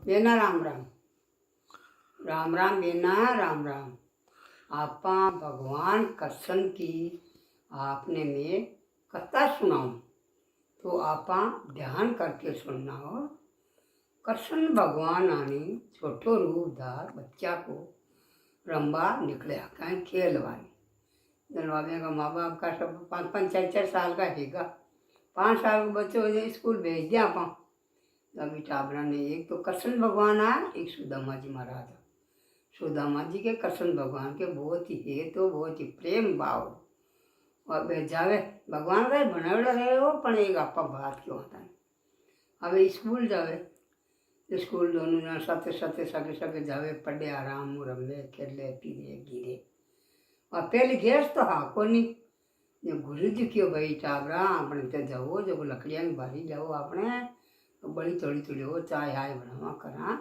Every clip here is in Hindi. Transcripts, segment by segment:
बेना राम राम राम राम बेना राम राम। आपा भगवान कृष्ण की आपने मैं कथा सुनाऊं तो आपा ध्यान करके सुनना हो। कृष्ण भगवान आने छोटो रूप धार बच्चा को रंबा निकलिया कहीं खेलवाने जनवाबे का माँ बाप का सब 5-5 6 साल का हैगा। 5 साल के बच्चे हो जाए स्कूल भेज दिया आपा। अभी टाबरा ने एक तो कृष्ण भगवान आया, एक सुदामा जी महाराज। सुदामा जी के कृष्ण भगवान के बहुत ही है तो बहुत ही प्रेम भाव और जावे भगवान का बनावड़ा रहे हो पण एक आपा बात क्यों होता है। अब स्कूल जावे स्कूल दोनों जना साथे साथे सगे सगे जावे पढ़े आराम रमे खेले पीरे गिरे और पहली गैस तो हाँ को नहीं जो गुरु जी क्यों भाई टाबरा अपने ते जाओ जो लकड़ियाँ की बारी जाओ अपने तो बड़ी थोड़ी थोड़ी हो चाय हाय बनावा करा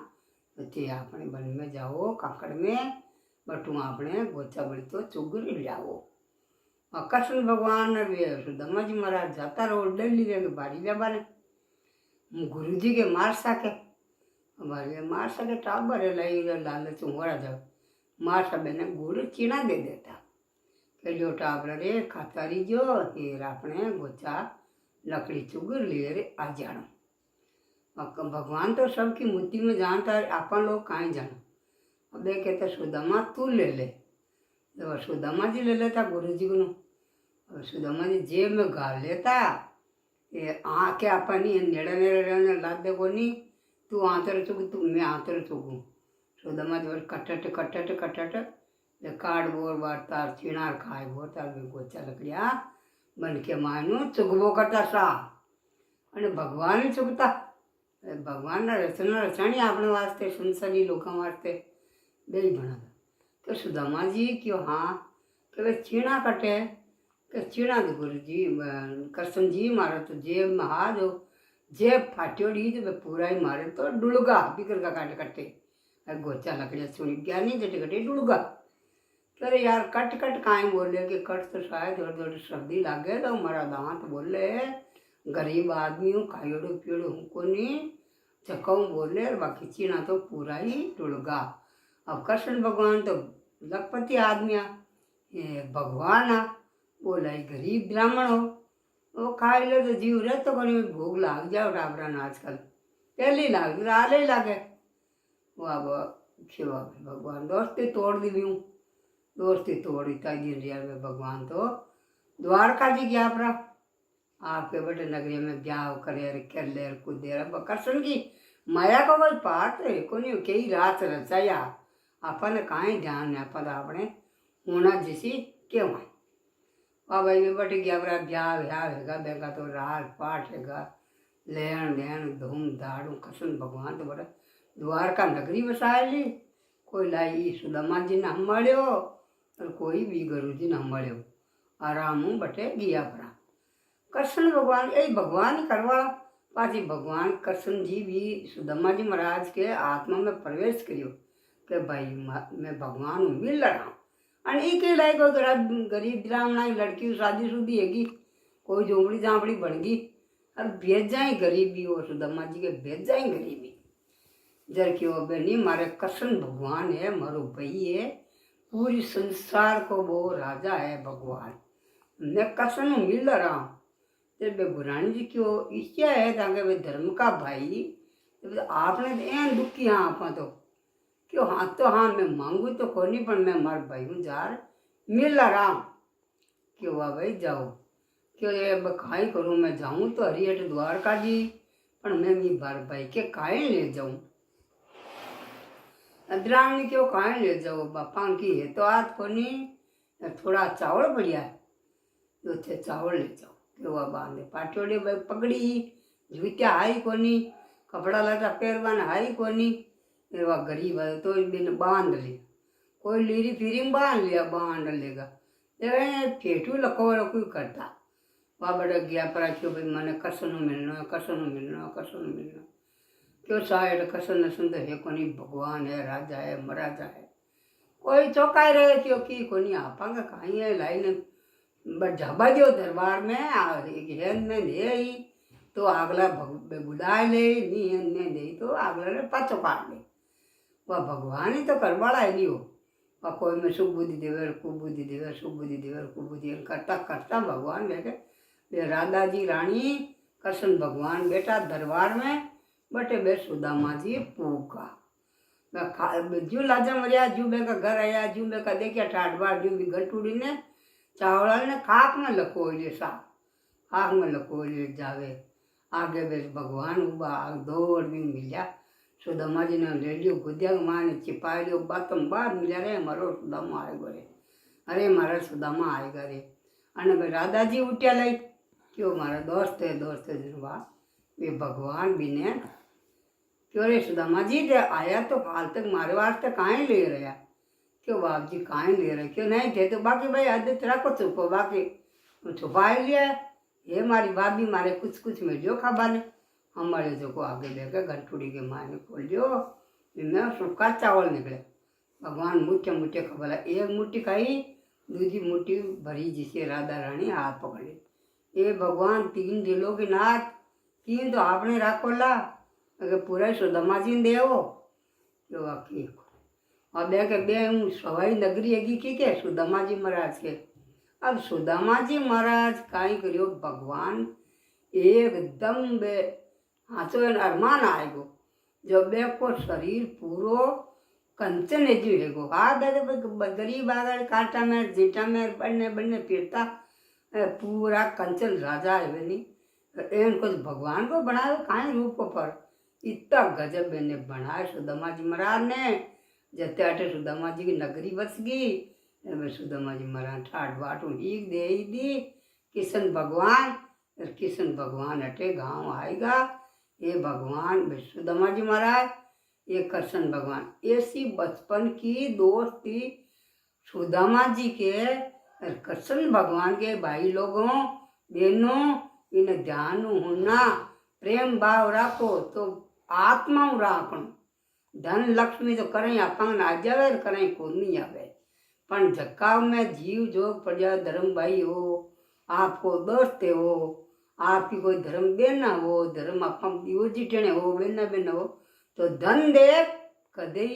तो ते अपने बन में जाओ काकड़ में बटुआ अपने गोचा बड़ी तो चुगरी जाओ। और कृष्ण भगवान सुदामा जी महाराज जाता रहो डेली रे बारी जाबाने गुरु जी के मार सके हमारे मार सके टाबर लाई लालच उड़ा जाओ मार सबे ने गुरु चीना दे देता के जो टाबर रे खाता रही जो फिर अपने गोचा लकड़ी चुगर लिए रे आ जानो। भगवान तो सबकी मूर्ति में जानता है अपन लोग कहाँ जाना। अब कहते सुदामा तू ले ले तो सुदामा जी ले लेता गुरु जी को सुदामा जी जेब में गाल लेता ये आके अपन ही नेड़े नेड़े रहने लाद दे को नहीं तू आंतर चुग तू मैं आंतर चुगू सुदामा जी कटट कटट कटट ये काट बोर बार तार चिनार खाए बोर तार भी गोचा लकड़िया बन के मानो चुगबो करता सा अने भगवान ही चुगता भगवान रचना रचाणी अपने वास्ते संसारी लोगों वास्ते बेई बना तो सुदामा जी क्यों हाँ कि वे चीना कटे कि चीना दे गुरु जी कृष्ण जी मारे तो जेब महा जो जेब फाट्योड़ी जो पूरा ही मारे तो डुलगा बिकर का काट कटे गोचा लकड़िया सुनी ज्ञानी जटे कटे डुलगा अरे यार कट कट काहे बोले कि कट तो शायद थोड़ी थोड़ी सर्दी लागे तो हमारा दांत बोले गरीब आदमी हूँ खायोड़ो पियोड़ो हूँ को नहीं चकाऊ बोले और बाकी चीना तो पूरा ही टुड़गा। अब कृष्ण भगवान तो लखपति आदमी ये भगवान आ बोला गरीब ब्राह्मण हो वो खा लो तो जीव रहे तो कोई भूख लाग जाओ टाबरा ने आजकल पहले लाग आले लागे वो अब खिवा भगवान दोस्ती तोड़ दी हूँ दोस्ती तोड़ी ताजी रिया में भगवान तो द्वारका जी गया अपना आपके बड़े नगरी में ब्याह करे कर ले कूदे कृष्ण की माया का कोई पाठ है को नहीं कई रात रचाया अपन कहाँ ध्यान है अपन अपने होना जैसी क्यों है बाबा ये बटे गया अपना ब्याह ब्याह हैगा बेगा तो रात पाठ हैगा लेन देन धूम धाड़ू कृष्ण भगवान तो बड़ा द्वारका नगरी बसाए ली कोई लाई सुदामा जी ने हमाड़ो और कोई भी गुरु जी ने हमाड़ो आराम बटे गया अपना कृष्ण भगवान यही भगवान ही करवा पाची भगवान कृष्ण जी भी सुदामा जी महाराज के आत्मा में प्रवेश करियो कि भाई मैं भगवान हूँ मिल रहा हूँ और एक ही लाइक गरीब ब्राह्मण लड़की शादी शुदी हैगी कोई झोंपड़ी झांपड़ी बन गई और भेज जाए गरीबी और सुदामा जी के भेज जाए गरीबी जर क्यों बनी मारे कृष्ण भगवान है मारो भाई है पूरी संसार को वो राजा है भगवान मैं कृष्ण मिल रहा हूँ जब गुरानी जी क्यों इच्छा है ताकि वे धर्म का भाई तो आपने एन दुख की हाँ आप तो क्यों हाँ तो हाँ मैं मांगू तो को नहीं पर मैं मार भाई हूँ जार मिल रहा क्यों वाह भाई जाओ क्यों ये खाई करूँ मैं जाऊँ तो हरिहट द्वारका जी पर मैं भी बार भाई के काहे ले जाऊँ अद्रावणी क्यों काहे ले जाओ बापा की है तो आज को नहीं थोड़ा चावल बढ़िया है तो थे चावल ले जाओ केवा बांधे पाटोड़ी पगड़ी जूत्या हाई कोनी कपड़ा लटा पहरवाना हाई कोनी एवा गरीब है तो बिन बांध लिया कोई लीरी फिरी बांध लिया बांध लेगा लेकिन फेटू लको कोई करता वहाँ बड़ा गया पर क्यों भाई मैंने कृष्ण मिलना क्यों शायद कृष्ण सुन तो है कोनी भगवान है राजा है महाराजा है कोई चौकाई रहे क्योंकि कोनी आपांगा कहीं है लाइन बट झाबा जो दरबार में हेन में ले आई तो आगला बुलाए ले नहीं दे तो आगला ने पाचो पाड़ ले। वह भगवान ही तो करवाड़ा है नहीं हो। वह कोई में सुबुद्धि देवर कुबुद्धि देवर सुबुद्धि देवर कुबुद्धि करता करता भगवान बैठे राधा जी रानी कृष्ण भगवान बेटा दरबार में बटे बे सुदामा जी पूका जू लाजा मरिया जू बे का घर आया जू बे का देखिया ठाट बार जू भी गटूड़ी ने चावड़ा ने खाक में लको ले सा खाक में लको ले जावे आगे बे भगवान उबा दौड़ भी मिला सुदामा जी ने ले लियो गुद्या माँ ने चिपाई लियो बातम बार मिला रे मारो सुदामा आएगो रे अरे मारा सुदामा आएगा रे अने भाई राधा जी उठ्या लाई क्यों मारा दोस्त है जनवा वे भगवान भी ने क्यों रे सुदामा जी दे आया तो हाल तक मारे वास्ते काहे ले रहा क्यों बाप जी काहे ले रहे क्यों नहीं थे तो बाकी भाई आदित रखो छुपो बाकी छुपा लिया ये मारी भाभी मारे कुछ कुछ में जो खबा ने हमारे जो को आगे लेकर घंटुड़ी के माँ ने खोल दियो इनमें सूखा चावल निकले भगवान मुठ्ठे मुठ्ठे खबर एक मुट्ठी खाई दूसरी मुट्ठी भरी जिसे राधा रानी हाथ पकड़े ये भगवान 3 दिलों के नाथ 3 तो आपने राखोला अगर पूरा सुदामा जी देवो तो वाकई और बे हूँ सवाई नगरी हैगी के सुदामा जी महाराज के अब सुदामा जी महाराज काई करियो भगवान एकदम बे हाथों अरमान आएगो जो बे को शरीर पूरो कंचन जो हैगो हाँ बे गरीब आगर कांटा में जीटा में बनने बनने फिरता पूरा कंचन राजा है नहीं एन कुछ भगवान को बनाए काई रूप पर इतना गजब मैंने बनाया सुदामा जी महाराज ने जते अटे सुदामा जी की नगरी बस गई सुदामा जी महाराज ठाट बाटू एक दे दी किशन भगवान अटे गांव आएगा ये भगवान सुदामा जी महाराज ये कृष्ण भगवान ऐसी बचपन की दोस्ती सुदामा जी के कृष्ण भगवान के भाई लोगों बहनों इन ध्यान होना प्रेम भाव रखो तो आत्मा राखण धन लक्ष्मी तो करें अपन आ जावे करें को नहीं आवे पण झक्काव में जीव जो प्रजा धर्म भाई हो आपको दोस्त हो आपकी कोई धर्म बेना हो धर्म आप जीटेने हो बेना हो तो धन दे कदे